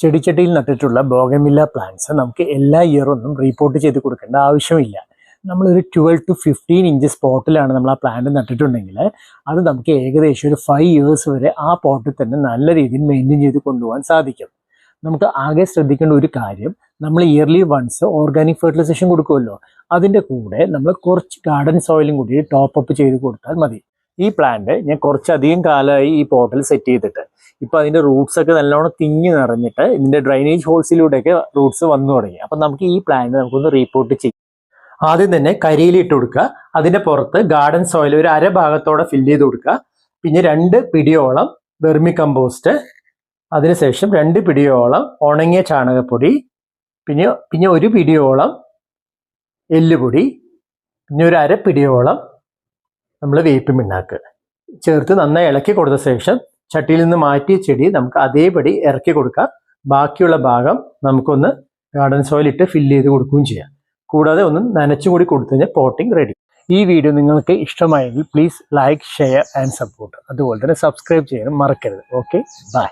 ചെടിച്ചട്ടിയിൽ നട്ടിട്ടുള്ള bougainvillea plants നമുക്ക് എല്ലാ ഇയറൊന്നും report ചെയ്ത് കൊടുക്കേണ്ട ആവശ്യമില്ല. നമ്മളൊരു 12 to 15 ഇഞ്ചസ് പോട്ടിലാണ് നമ്മൾ ആ പ്ലാന്റ് നട്ടിട്ടുണ്ടെങ്കിൽ അത് നമുക്ക് ഏകദേശം ഒരു 5 ഇയേഴ്സ് വരെ ആ പോട്ടിൽ തന്നെ നല്ല രീതിയിൽ മെയിൻറ്റെയിൻ ചെയ്ത് കൊണ്ടുപോകാൻ സാധിക്കും. നമുക്ക് ആകെ ശ്രദ്ധിക്കേണ്ട ഒരു കാര്യം, നമ്മൾ ഇയർലി വൺസ് ഓർഗാനിക് ഫെർട്ടിലൈസേഷൻ കൊടുക്കുമല്ലോ, അതിൻ്റെ കൂടെ നമ്മൾ കുറച്ച് ഗാർഡൻ സോയിലും കൂടി ടോപ്പ് അപ്പ് ചെയ്ത് കൊടുത്താൽ മതി. ഈ പ്ലാന്റ് ഞാൻ കുറച്ചധികം കാലമായി ഈ പോട്ടിൽ സെറ്റ് ചെയ്തിട്ട് ഇപ്പം അതിൻ്റെ റൂട്ട്സ് ഒക്കെ നല്ലോണം തിങ്ങി നിറഞ്ഞിട്ട് ഇതിൻ്റെ ഡ്രൈനേജ് ഹോൾസിലൂടെയൊക്കെ റൂട്ട്സ് വന്നു തുടങ്ങി. അപ്പം നമുക്ക് ഈ പ്ലാന്റ് നമുക്കൊന്ന് റീപോർട്ട് ചെയ്യാം. ആദ്യം തന്നെ കരിയില ഇട്ട് കൊടുക്കുക. അതിൻ്റെ പുറത്ത് ഗാർഡൻ സോയിൽ ഒരു അര ഭാഗത്തോടെ ഫില്ല് ചെയ്ത് കൊടുക്കുക. പിന്നെ 2 പിടിയോളം വെർമി കമ്പോസ്റ്റ്, അതിനുശേഷം 2 പിടിയോളം ഉണങ്ങിയ ചാണകപ്പൊടി, പിന്നെ 1 പിടിയോളം എല്ലുപൊടി, പിന്നെ ഒരു അര പിടിയോളം നമ്മൾ വേപ്പ് പിണ്ണാക്ക് ചേർത്ത് നന്നായി ഇളക്കി കൊടുത്ത ശേഷം ചട്ടിയിൽ നിന്ന് മാറ്റിയ ചെടി നമുക്ക് അതേപടി ഇറക്കി കൊടുക്കാം. ബാക്കിയുള്ള ഭാഗം നമുക്കൊന്ന് ഗാർഡൻ സോയിൽ ഇട്ട് ഫില്ല് ചെയ്ത് കൊടുക്കുകയും ചെയ്യാം. കൂടാതെ ഒന്ന് നനച്ചുകൂടി കൊടുത്തു കഴിഞ്ഞാൽ പോട്ടിംഗ് റെഡി. ഈ വീഡിയോ നിങ്ങൾക്ക് ഇഷ്ടമായെങ്കിൽ please like, share and support. അതുപോലെ തന്നെ സബ്സ്ക്രൈബ് ചെയ്യാനും മറക്കരുത്. Okay, by.